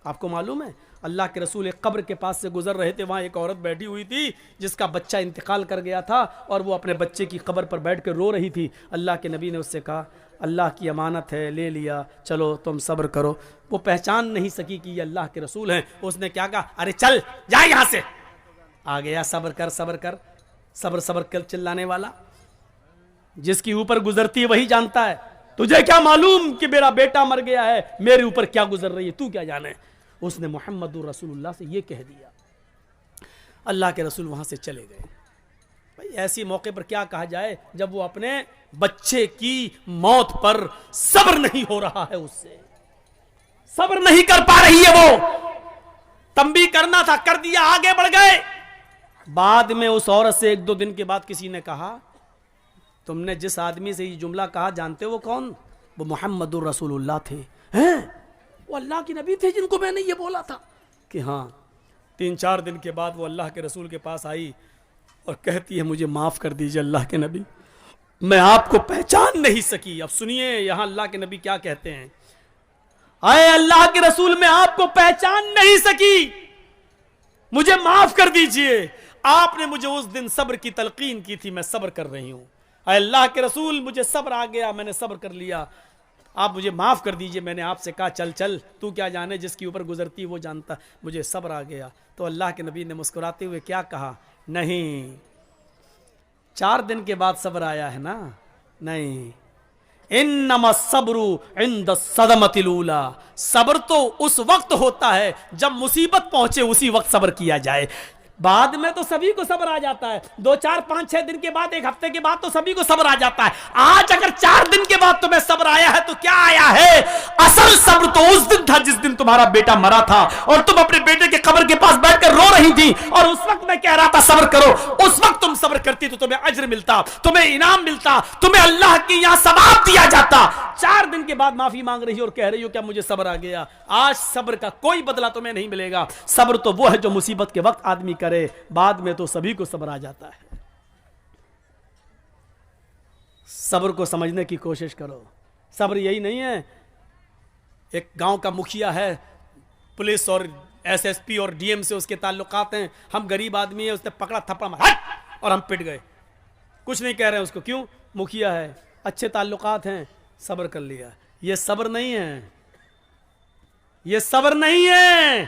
آپ کو معلوم ہے اللہ کے رسول ایک قبر کے پاس سے گزر رہے تھے, وہاں ایک عورت بیٹھی ہوئی تھی جس کا بچہ انتقال کر گیا تھا اور وہ اپنے بچے کی قبر پر بیٹھ کے رو رہی تھی. اللہ کے نبی نے اس سے کہا اللہ کی امانت ہے, لے لیا, چلو تم صبر کرو. وہ پہچان نہیں سکی کہ یہ اللہ کے رسول ہیں. اس نے کیا کہا, ارے چل جا یہاں سے. آ گیا صبر کر صبر کر, صبر صبر کر چلانے والا. جس کی اوپر گزرتی ہے وہی جانتا ہے. تجھے کیا معلوم کہ میرا بیٹا مر گیا ہے, میرے اوپر کیا گزر رہی ہے, تو کیا جانے. اس نے محمد رسول اللہ سے یہ کہہ دیا. اللہ کے رسول وہاں سے چلے گئے. بھائی ایسی موقع پر کیا کہا جائے جب وہ اپنے بچے کی موت پر صبر نہیں ہو رہا ہے, اس سے صبر نہیں کر پا رہی ہے. وہ تنبیہ کرنا تھا, کر دیا, آگے بڑھ گئے. بعد میں اس عورت سے 1-2 دن کے بعد کسی نے کہا تم نے جس آدمی سے یہ جملہ کہا جانتے ہو کون؟ وہ محمد الرسول اللہ تھے. ہیں وہ اللہ کے نبی تھے جن کو میں نے یہ بولا تھا کہ ہاں. 3-4 دن کے بعد وہ اللہ کے رسول کے پاس آئی اور کہتی ہے مجھے معاف کر دیجئے اللہ کے نبی, میں آپ کو پہچان نہیں سکی. اب سنیے یہاں اللہ کے نبی کیا کہتے ہیں, اے اللہ کے رسول میں آپ کو پہچان نہیں سکی, مجھے معاف کر دیجئے. آپ نے مجھے اس دن صبر کی تلقین کی تھی, میں صبر کر رہی ہوں. اے اللہ کے رسول مجھے صبر آ گیا, میں نے صبر کر لیا, آپ مجھے معاف کر دیجئے. میں نے آپ سے کہا چل چل, تو کیا جانے, جس کی اوپر گزرتی وہ جانتا, مجھے صبر آ گیا. تو اللہ کے نبی نے مسکراتے ہوئے کیا کہا, نہیں 4 دن کے بعد صبر آیا ہے نا, نہیں, انما الصبر عند الصدمۃ الاولی, صبر تو اس وقت ہوتا ہے جب مصیبت پہنچے, اسی وقت صبر کیا جائے. بعد میں تو سبھی کو صبر آ جاتا ہے, 2, 4, 5, 6 دن کے بعد, 1 ہفتے کے بعد تو سبھی کو صبر آ جاتا ہے. آج اگر 4 دن کے بعد تمہیں صبر آیا ہے تو کیا آیا ہے؟ اصل صبر تو اس دن تھا جس دن تمہارا بیٹا مرا تھا اور تم اپنے بیٹے کے قبر کے پاس بیٹھ کر رو رہی تھی, اور اس وقت میں کہہ رہا تھا صبر کرو. اس وقت تم صبر کرتی تو تمہیں اجر ملتا, تمہیں انعام ملتا, تمہیں اللہ کی یہاں ثواب دیا جاتا. 4 دن کے بعد معافی مانگ رہی ہو اور کہہ رہی ہو کیا مجھے صبر آ گیا. آج صبر کا کوئی بدلہ تمہیں نہیں ملے گا. صبر تو وہ ہے جو مصیبت کے وقت آدمی کرے, بعد میں تو سبھی کو صبر آ جاتا ہے. صبر کو سمجھنے کی کوشش کرو. صبر یہی نہیں ہے ایک گاؤں کا مکھیا ہے, پولیس اور SSP اور DM سے اس کے تعلقات ہیں, ہم غریب آدمی ہیں, اس نے پکڑا تھپڑا مارا اور ہم پٹ گئے, کچھ نہیں کہہ رہے ہیں اس کو, کیوں؟ مکھیا ہے, اچھے تعلقات ہیں, صبر کر لیا. یہ صبر نہیں ہے, یہ صبر نہیں ہے,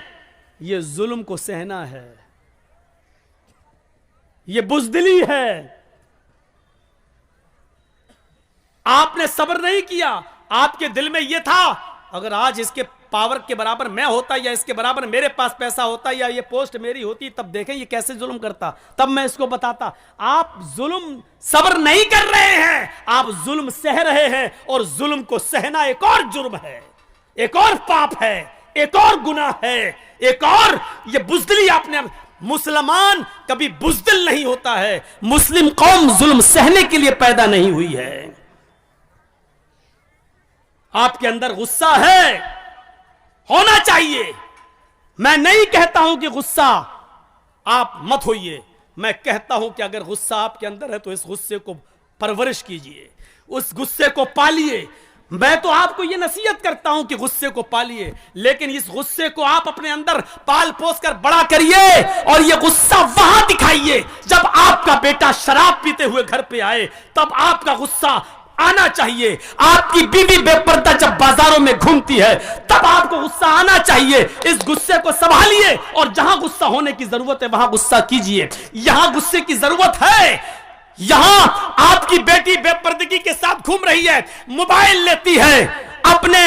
یہ ظلم کو سہنا ہے, یہ بزدلی ہے. آپ نے صبر نہیں کیا, آپ کے دل میں یہ تھا اگر آج اس کے پاور کے برابر میں ہوتا یا اس کے برابر میرے پاس پیسہ ہوتا یا یہ پوسٹ میری ہوتی, تب دیکھیں یہ کیسے ظلم کرتا, تب میں اس کو بتاتا. آپ ظلم صبر نہیں کر رہے ہیں, آپ ظلم سہ رہے ہیں, اور ظلم کو سہنا ایک اور جرم ہے, ایک اور پاپ ہے, ایک اور گناہ ہے, ایک اور یہ بزدلی. آپ نے مسلمان کبھی بزدل نہیں ہوتا ہے, مسلم قوم ظلم سہنے کے لیے پیدا نہیں ہوئی ہے. آپ کے اندر غصہ ہے, ہونا چاہیے. میں نہیں کہتا ہوں کہ غصہ آپ مت ہوئیے, میں کہتا ہوں کہ اگر غصہ آپ کے اندر ہے تو اس غصے کو پرورش کیجئے, اس غصے کو پالیے. میں تو آپ کو یہ نصیحت کرتا ہوں کہ غصے کو پالیے, لیکن اس غصے کو آپ اپنے اندر پال پوس کر بڑا کریے, اور یہ غصہ وہاں دکھائیے جب آپ کا بیٹا شراب پیتے ہوئے گھر پہ آئے, تب آپ کا غصہ آنا چاہیے. آپ کی بیوی بے پردہ جب بازاروں میں گھومتی ہے تب آپ کو غصہ آنا چاہیے. اس غصے کو سنبھالیے, اور جہاں غصہ ہونے کی ضرورت ہے وہاں غصہ کیجئے. یہاں غصے کی ضرورت ہے, یہاں آپ کی بیٹی بے پردگی کے ساتھ گھوم رہی ہے, موبائل لیتی ہے, اپنے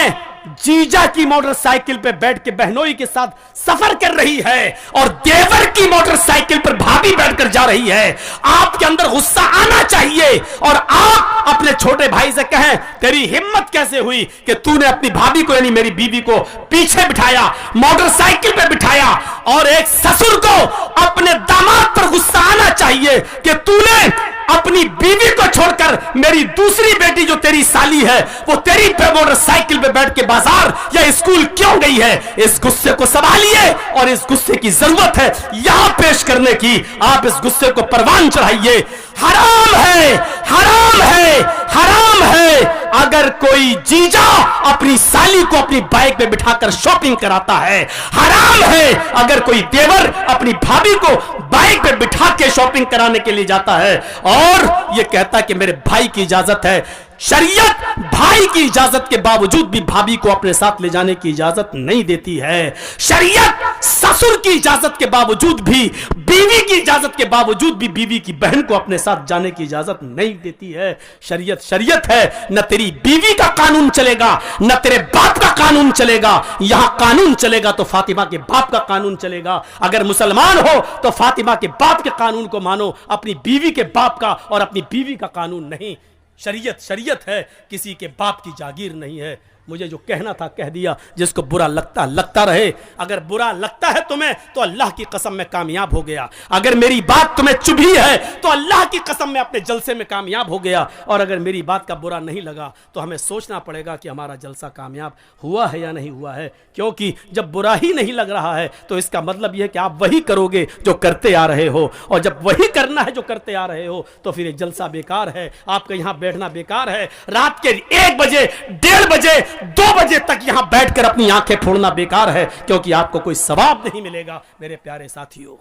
جیجا کی موٹر سائیکل پہ بیٹھ کے بہنوئی کے ساتھ سفر کر رہی ہے, اور دیور کی موٹر سائیکل پر بھابھی بیٹھ کر جا رہی ہے. آپ کے اندر غصہ آنا چاہیے, اور آپ اپنے چھوٹے بھائی سے کہیں تیری ہمت کیسے ہوئی کہ تو نے اپنی بھابھی کو یعنی میری بیوی کو پیچھے بٹھایا, موٹر سائیکل پہ بٹھایا. اور ایک سسر کو اپنے داماد پر غصہ آنا چاہیے کہ تو نے اپنی بیوی کو چھوڑ کر میری دوسری بیٹی جو تیری سالی ہے وہ تیری موٹر سائیکل پہ بیٹھ کے بازار یا اسکول کیوں گئی ہے. اس غصے کو سنبھالیے, اور اس غصے کی ضرورت ہے یہاں پیش کرنے کی. آپ اس غصے کو پروان چڑھائیے. حرام ہے, حرام ہے, حرام ہے اگر کوئی جیجا اپنی سالی کو اپنی بائک پہ بٹھا کر شاپنگ کراتا ہے، حرام ہے اگر کوئی دیور اپنی بھابھی کو بائک پہ بٹھا کے شاپنگ کرانے کے لیے جاتا ہے اور یہ کہتا کہ میرے بھائی کی اجازت ہے۔ شریعت بھائی کی اجازت کے باوجود بھی بھابھی کو اپنے ساتھ لے جانے کی اجازت نہیں دیتی ہے۔ شریعت سسر کی اجازت کے باوجود بھی، بیوی کی اجازت کے باوجود بھی بیوی کی بہن کو اپنے ساتھ جانے کی اجازت نہیں دیتی ہے۔ شریعت شریعت ہے، نہ تیری بیوی کا قانون چلے گا نہ تیرے باپ کا قانون چلے گا۔ یہاں قانون چلے گا تو فاطمہ کے باپ کا قانون چلے گا۔ اگر مسلمان ہو تو فاطمہ کے باپ کے قانون کو مانو، اپنی بیوی کے باپ کا اور اپنی بیوی کا قانون نہیں۔ شریعت شریعت ہے، کسی کے باپ کی جاگیر نہیں ہے۔ مجھے جو کہنا تھا کہہ دیا، جس کو برا لگتا رہے۔ اگر برا لگتا ہے تمہیں تو اللہ کی قسم میں کامیاب ہو گیا، اگر میری بات تمہیں چبھی ہے تو اللہ کی قسم میں اپنے جلسے میں کامیاب ہو گیا، اور اگر میری بات کا برا نہیں لگا تو ہمیں سوچنا پڑے گا کہ ہمارا جلسہ کامیاب ہوا ہے یا نہیں ہوا ہے، کیونکہ جب برا ہی نہیں لگ رہا ہے تو اس کا مطلب یہ ہے کہ آپ وہی کرو گے جو کرتے آ رہے ہو، اور جب وہی کرنا ہے جو کرتے آ رہے ہو تو پھر یہ جلسہ بیکار ہے، آپ کا یہاں بیٹھنا بیکار ہے، رات کے 1 بجے 1:30 بجے 2 بجے تک یہاں بیٹھ کر اپنی آنکھیں پھوڑنا بیکار ہے، کیونکہ آپ کو کوئی ثواب نہیں ملے گا۔ میرے پیارے ساتھیوں،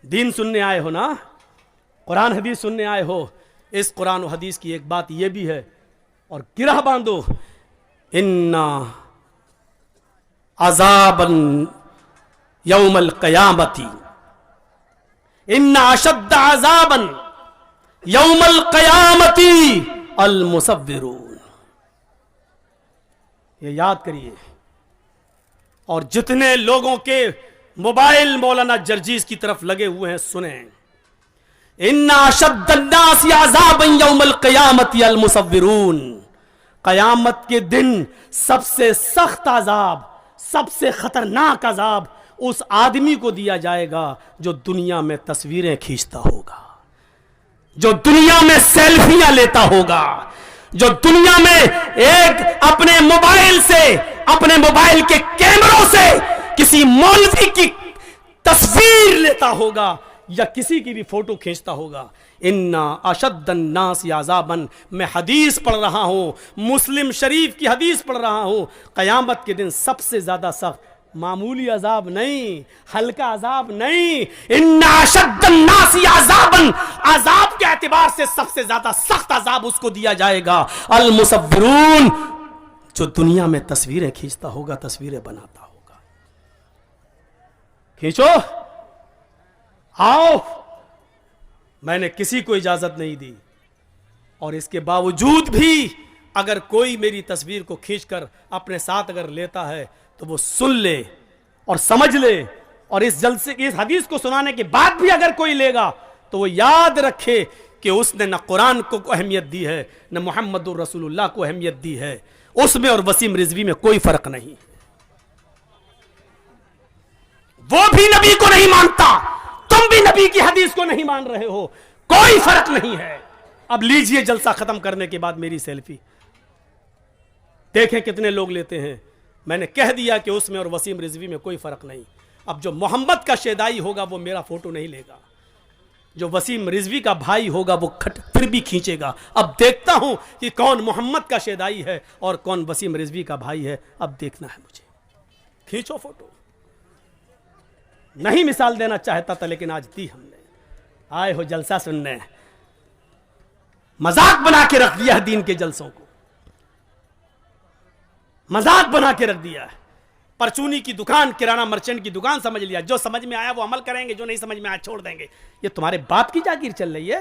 دین سننے آئے ہو نا، قرآن حدیث سننے آئے ہو، اس قرآن و حدیث کی ایک بات یہ بھی ہے، اور گرہ باندھو، اِنَّا عَذَابًا یوم القیامتی، اِنَّ اشد عذابًا یوم القیامتی المصورون۔ یہ یاد کریے، اور جتنے لوگوں کے موبائل مولانا جرجیز کی طرف لگے ہوئے ہیں سنیں، ان اشد الناس عذابا یوم القیامت المصورون، قیامت کے دن سب سے سخت عذاب، سب سے خطرناک عذاب اس آدمی کو دیا جائے گا جو دنیا میں تصویریں کھینچتا ہوگا، جو دنیا میں سیلفیاں لیتا ہوگا، جو دنیا میں ایک اپنے موبائل سے، اپنے موبائل کے کیمروں سے کسی مولوی کی تصویر لیتا ہوگا یا کسی کی بھی فوٹو کھینچتا ہوگا۔ اِنَّا أَشَدَّ النَّاسِ عَذَابًا، میں حدیث پڑھ رہا ہوں، مسلم شریف کی حدیث پڑھ رہا ہوں، قیامت کے دن سب سے زیادہ سخت، معمولی عذاب نہیں، ہلکا عذاب نہیں، اِنَّ أَشَدَّ النَّاسِ عَذَابًا، عذاب کے اعتبار سے سب سے زیادہ سخت عذاب اس کو دیا جائے گا، المصورون، جو دنیا میں تصویریں کھینچتا ہوگا، تصویریں بناتا ہوگا۔ کھینچو، آؤ، میں نے کسی کو اجازت نہیں دی، اور اس کے باوجود بھی اگر کوئی میری تصویر کو کھینچ کر اپنے ساتھ اگر لیتا ہے تو وہ سن لے اور سمجھ لے، اور اس جلسے کی اس حدیث کو سنانے کے بعد بھی اگر کوئی لے گا تو وہ یاد رکھے کہ اس نے نہ قرآن کو اہمیت دی ہے، نہ محمد الرسول اللہ کو اہمیت دی ہے، اس میں اور وسیم رضوی میں کوئی فرق نہیں، وہ بھی نبی کو نہیں مانتا، تم بھی نبی کی حدیث کو نہیں مان رہے ہو، کوئی فرق نہیں ہے۔ اب لیجئے جلسہ ختم کرنے کے بعد میری سیلفی دیکھیں کتنے لوگ لیتے ہیں۔ میں نے کہہ دیا کہ اس میں اور وسیم رضوی میں کوئی فرق نہیں۔ اب جو محمد کا شیدائی ہوگا وہ میرا فوٹو نہیں لے گا، جو وسیم رضوی کا بھائی ہوگا وہ پھر بھی کھینچے گا۔ اب دیکھتا ہوں کہ کون محمد کا شیدائی ہے اور کون وسیم رضوی کا بھائی ہے، اب دیکھنا ہے مجھے۔ کھینچو فوٹو، نہیں مثال دینا چاہتا تھا لیکن آج دی ہم نے۔ آئے ہو جلسہ سننے، مذاق بنا کے رکھ دیا ہے دین کے جلسوں کو، مذاق بنا کے رکھ دیا ہے۔ پرچونی کی دکان، کرانہ مرچنٹ کی دکان سمجھ لیا، جو سمجھ میں آیا وہ عمل کریں گے، جو نہیں سمجھ میں آیا چھوڑ دیں گے۔ یہ تمہارے باپ کی جاگیر چل رہی ہے۔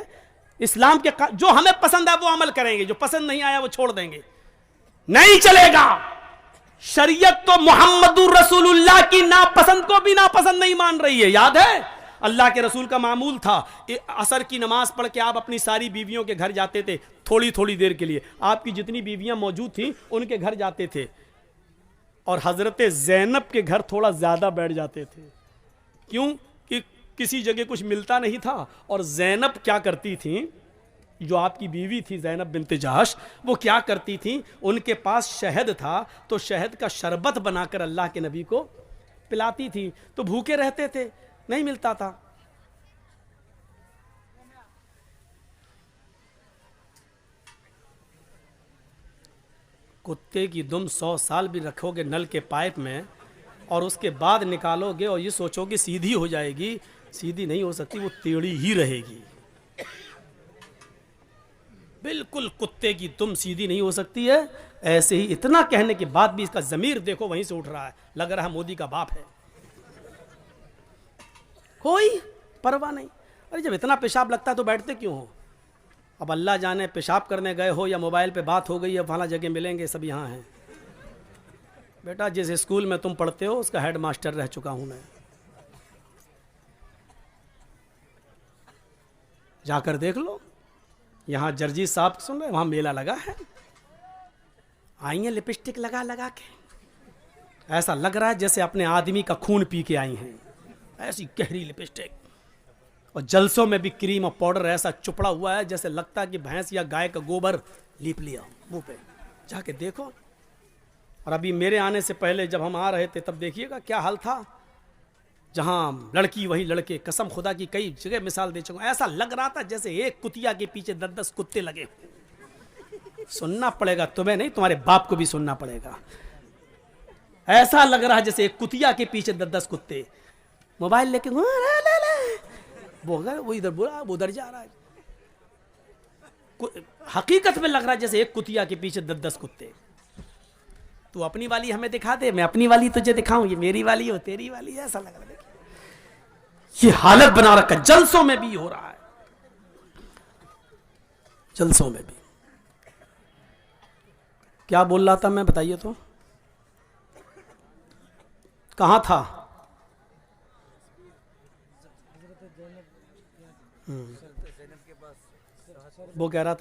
اسلام کے جو ہمیں پسند ہے وہ عمل کریں گے، جو پسند نہیں آیا وہ چھوڑ دیں گے، نہیں چلے گا۔ شریعت تو محمد رسول اللہ کی ناپسند کو بھی ناپسند نہیں مان رہی ہے، یاد ہے؟ اللہ کے رسول کا معمول تھا، عصر کی نماز پڑھ کے آپ اپنی ساری بیویوں کے گھر جاتے تھے، تھوڑی تھوڑی دیر کے لیے آپ کی جتنی بیویاں موجود تھیں ان کے گھر جاتے تھے، اور حضرت زینب کے گھر تھوڑا زیادہ بیٹھ جاتے تھے۔ کیوں؟ کہ کسی جگہ کچھ ملتا نہیں تھا، اور زینب کیا کرتی تھیں، جو آپ کی بیوی تھی زینب بنت جہش، وہ کیا کرتی تھیں، ان کے پاس شہد تھا تو شہد کا شربت بنا کر اللہ کے نبی کو پلاتی تھی، تو بھوکے رہتے تھے، نہیں ملتا تھا۔ کتے کی دم 100 سال بھی رکھو گے نل کے پائپ میں اور اس کے بعد نکالو گے اور یہ سوچو کہ سیدھی ہو جائے گی، سیدھی نہیں ہو سکتی، وہ ٹیڑھی ہی رہے گی. بالکل کتے کی دم سیدھی نہیں ہو سکتی ہے. ایسے ہی اتنا کہنے کے بعد بھی اس کا ضمیر دیکھو وہیں سے اٹھ رہا ہے، لگ رہا ہے مودی کا باپ ہے. کوئی پرواہ نہیں. ارے جب اتنا پیشاب لگتا ہے تو بیٹھتے کیوں ہو؟ اب اللہ جانے پیشاب کرنے گئے ہو یا موبائل پہ بات ہو گئی ہے فلاں جگہ ملیں گے، سب یہاں ہیں. بیٹا جس اسکول میں تم پڑھتے ہو اس کا ہیڈ ماسٹر رہ چکا ہوں میں. جا کر دیکھ لو. یہاں جرجی صاحب سن رہے، وہاں میلہ لگا ہے، آئی ہیں لپسٹک لگا لگا کے، ایسا لگ رہا ہے جیسے اپنے آدمی کا خون پی کے آئی ہیں. ایسی گہری لپسٹک، اور جلسوں میں بھی کریم اور پاؤڈر ایسا چپڑا ہوا ہے جیسے لگتا ہے کہ بھینس یا گائے کا گوبر لیپ لیا منہ پہ. جا کے دیکھو. اور ابھی میرے آنے سے پہلے جب ہم آ رہے تھے تب دیکھیے گا کیا حال تھا. جہاں لڑکی وہی لڑکے، قسم خدا کی کئی جگہ مثال دے چکا ہوں. ایسا لگ رہا تھا جیسے ایک کتیا کے پیچھے 10 کتے لگے. سننا پڑے گا تمہیں نہیں، تمہارے باپ کو بھی سننا پڑے گا. ایسا لگ رہا ہے جیسے ایک کتیا کے پیچھے 10 کتے. موبائل لے کے وہ ادھر بولا وہ ادھر جا رہا ہے. حقیقت میں لگ رہا ہے جیسے ایک کتیا کے پیچھے 10 کتے. تو اپنی والی ہمیں دکھا دے، میں اپنی والی تجھے دکھاؤں، یہ میری والی ہو تیری والی ہے. ایسا لگ رہا ہے. یہ حالت بنا رکھا. جلسوں میں بھی ہو رہا ہے، جلسوں میں بھی. کیا بول رہا تھا میں، بتائیے تو کہاں تھا؟ وہ کہہ رہا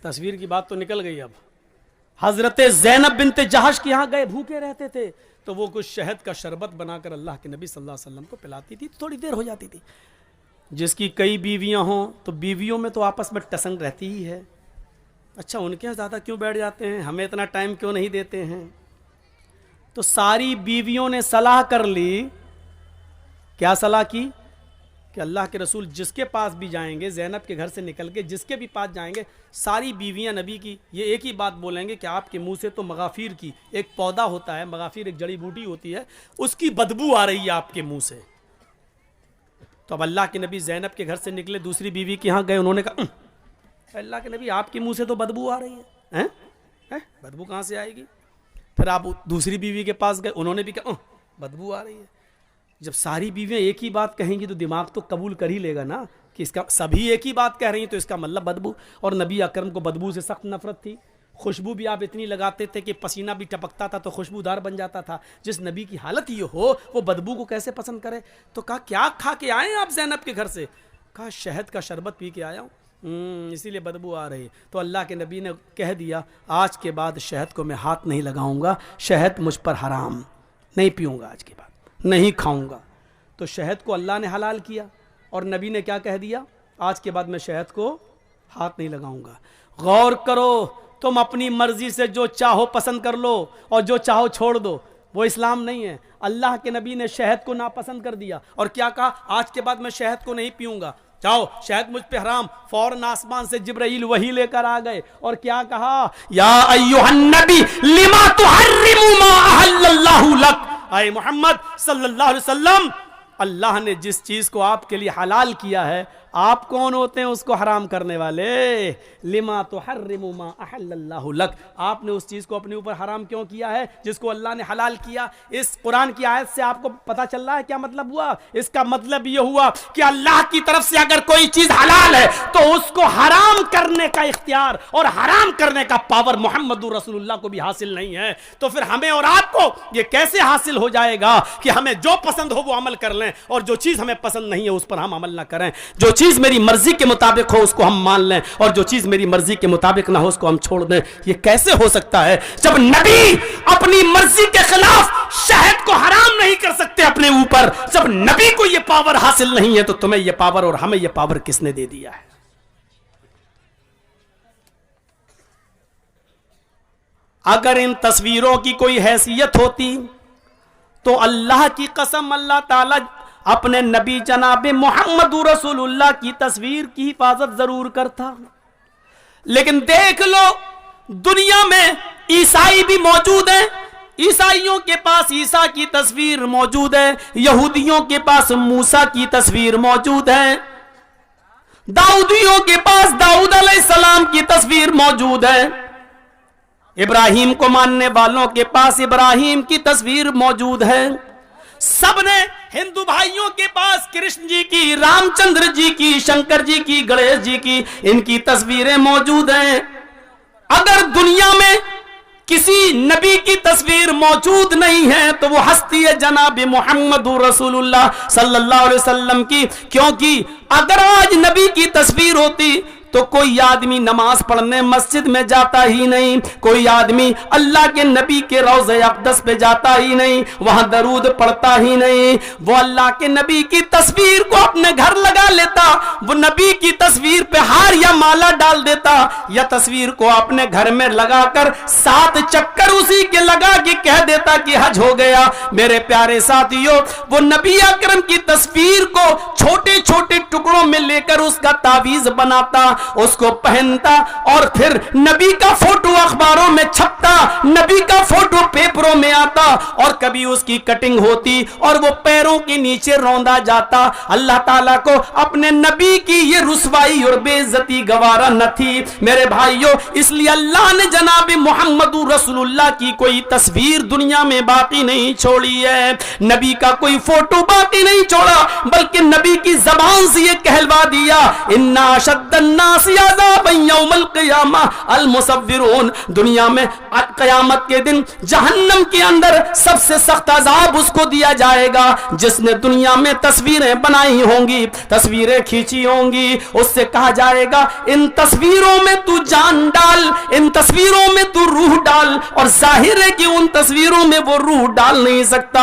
تصویر کی بات تو نکل گئی. اب حضرت زینب بنت جہش کے یہاں گئے، بھوکے رہتے تھے تو وہ کچھ شہد کا شربت بنا کر اللہ کے نبی صلی اللہ علیہ وسلم کو پلاتی تھی. تھوڑی دیر ہو جاتی تھی. جس کی کئی بیویاں ہوں تو بیویوں میں تو آپس میں ٹسن رہتی ہی ہے. اچھا ان کے زیادہ کیوں بیٹھ جاتے ہیں، ہمیں اتنا ٹائم کیوں نہیں دیتے ہیں؟ تو ساری بیویوں نے صلاح کر لی. کیا صلاح کی؟ کہ اللہ کے رسول جس کے پاس بھی جائیں گے، زینب کے گھر سے نکل کے جس کے بھی پاس جائیں گے، ساری بیویاں نبی کی یہ ایک ہی بات بولیں گے کہ آپ کے منہ سے تو مغافیر کی ایک پودا ہوتا ہے، مغافیر ایک جڑی بوٹی ہوتی ہے، اس کی بدبو آ رہی ہے آپ کے منہ سے. تو اب اللہ کے نبی زینب کے گھر سے نکلے، دوسری بیوی کے یہاں گئے. انہوں نے کہا اللہ کے نبی آپ کے منہ سے تو بدبو آ رہی ہے. بدبو کہاں سے آئے گی؟ پھر آپ دوسری بیوی کے پاس گئے، انہوں نے بھی کہا بدبو آ رہی ہے. جب ساری بیویاں ایک ہی بات کہیں گی تو دماغ تو قبول کر ہی لے گا نا کہ اس کا سبھی ایک ہی بات کہہ رہی ہیں تو اس کا مطلب بدبو. اور نبی اکرم کو بدبو سے سخت نفرت تھی. خوشبو بھی آپ اتنی لگاتے تھے کہ پسینہ بھی ٹپکتا تھا تو خوشبودار بن جاتا تھا. جس نبی کی حالت یہ ہو وہ بدبو کو کیسے پسند کرے؟ تو کہا کیا کھا کے آئے ہیں آپ زینب کے گھر سے؟ کہا شہد کا شربت پی کے آیا ہوں، اسی لیے بدبو آ رہی. تو اللہ کے نبی نے کہہ دیا آج کے بعد شہد کو میں ہاتھ نہیں لگاؤں گا، شہد مجھ پر حرام، نہیں پیوں گا آج کے بعد، نہیں کھاؤں گا. تو شہد کو اللہ نے حلال کیا اور نبی نے کیا کہہ دیا؟ آج کے بعد میں شہد کو ہاتھ نہیں لگاؤں گا. غور کرو، تم اپنی مرضی سے جو چاہو پسند کر لو اور جو چاہو چھوڑ دو، وہ اسلام نہیں ہے. اللہ کے نبی نے شہد کو ناپسند کر دیا اور کیا کہا؟ آج کے بعد میں شہد کو نہیں پیوں گا، جاؤ شہد مجھ پہ حرام. فوراً آسمان سے جبرائیل وحی لے کر آ گئے اور کیا کہا؟ یا ایھا النبی لما تحرم ما احل اللہ لک. اے محمد صلی اللہ علیہ وسلم، اللہ نے جس چیز کو آپ کے لیے حلال کیا ہے، آپ کون ہوتے ہیں اس کو حرام کرنے والے؟ لما تحرم ما احل اللہ لک. آپ نے اس چیز کو اپنے اوپر حرام کیوں کیا ہے جس کو اللہ نے حلال کیا؟ اس قرآن کی آیت سے آپ کو پتا چل رہا ہے کیا مطلب ہوا؟ اس کا مطلب یہ ہوا کہ اللہ کی طرف سے اگر کوئی چیز حلال ہے تو اس کو حرام کرنے کا اختیار اور حرام کرنے کا پاور محمد رسول اللہ کو بھی حاصل نہیں ہے. تو پھر ہمیں اور آپ کو یہ کیسے حاصل ہو جائے گا کہ ہمیں جو پسند ہو وہ عمل کر لیں اور جو چیز ہمیں پسند نہیں ہے اس پر ہم عمل نہ کریں؟ جو چیز میری مرضی کے مطابق ہو اس کو ہم مان لیں اور جو چیز میری مرضی کے مطابق نہ ہو اس کو ہم چھوڑ دیں. یہ کیسے ہو سکتا ہے جب نبی اپنی مرضی کے خلاف شہد کو حرام نہیں کر سکتے اپنے اوپر؟ جب نبی کو یہ پاور حاصل نہیں ہے تو تمہیں یہ پاور اور ہمیں یہ پاور کس نے دے دیا ہے؟ اگر ان تصویروں کی کوئی حیثیت ہوتی تو اللہ کی قسم اللہ تعالی اپنے نبی جناب محمد رسول اللہ کی تصویر کی حفاظت ضرور کرتا. لیکن دیکھ لو دنیا میں عیسائی بھی موجود ہیں، عیسائیوں کے پاس عیسیٰ کی تصویر موجود ہے، یہودیوں کے پاس موسیٰ کی تصویر موجود ہے، داؤدیوں کے پاس داؤد علیہ السلام کی تصویر موجود ہے، ابراہیم کو ماننے والوں کے پاس ابراہیم کی تصویر موجود ہے، سب نے ہندو بھائیوں کے پاس کرشن جی کی، رام چندر جی کی، شنکر جی کی، گنیش جی کی، ان کی تصویریں موجود ہیں۔ اگر دنیا میں کسی نبی کی تصویر موجود نہیں ہے تو وہ ہستی ہے جناب محمد رسول اللہ صلی اللہ علیہ وسلم کی، کیونکہ اگر آج نبی کی تصویر ہوتی تو کوئی آدمی نماز پڑھنے مسجد میں جاتا ہی نہیں، کوئی آدمی اللہ کے نبی کے روضہ اقدس پہ جاتا ہی نہیں، وہاں درود پڑھتا ہی نہیں، وہ اللہ کے نبی کی تصویر کو اپنے گھر لگا لیتا، وہ نبی کی تصویر پہ ہار یا مالا ڈال دیتا، یا تصویر کو اپنے گھر میں لگا کر 7 چکر اسی کے لگا کے کہہ دیتا کہ حج ہو گیا۔ میرے پیارے ساتھیوں، وہ نبی اکرم کی تصویر کو چھوٹے چھوٹے ٹکڑوں میں لے کر اس کا تعویذ بناتا، اس کو پہنتا، اور پھر نبی کا فوٹو اخباروں میں چھپتا، نبی کا فوٹو پیپروں میں آتا، اور کبھی اس کی کٹنگ ہوتی اور وہ پیروں کے نیچے روندا جاتا۔ اللہ تعالیٰ کو اپنے نبی کی یہ رسوائی اور بے عزتی گوارا نہ تھی میرے بھائیوں، اس لیے اللہ نے جناب محمد رسول اللہ کی کوئی تصویر دنیا میں باقی نہیں چھوڑی ہے، نبی کا کوئی فوٹو باقی نہیں چھوڑا، بلکہ نبی کی زبان سے یہ کہلوا دیا، اِنَّا أَشَدَّ النَّاسِ عَذَابًا يَوْمَ الْقِيَامَةِ الْمُصَوِّرُونَ۔ دنیا میں قیامت کے دن جہنم کے اندر سب سے سخت عذاب اس کو دیا جائے گا جس نے دنیا میں تصویریں بنائی ہوں گی، تصویریں کھینچی ہوں گی۔ اس سے کہا جائے گا ان تصویروں میں تو جان ڈال، ان تصویروں میں تو روح ڈال، اور ظاہر ہے کہ ان تصویروں میں وہ روح ڈال نہیں سکتا۔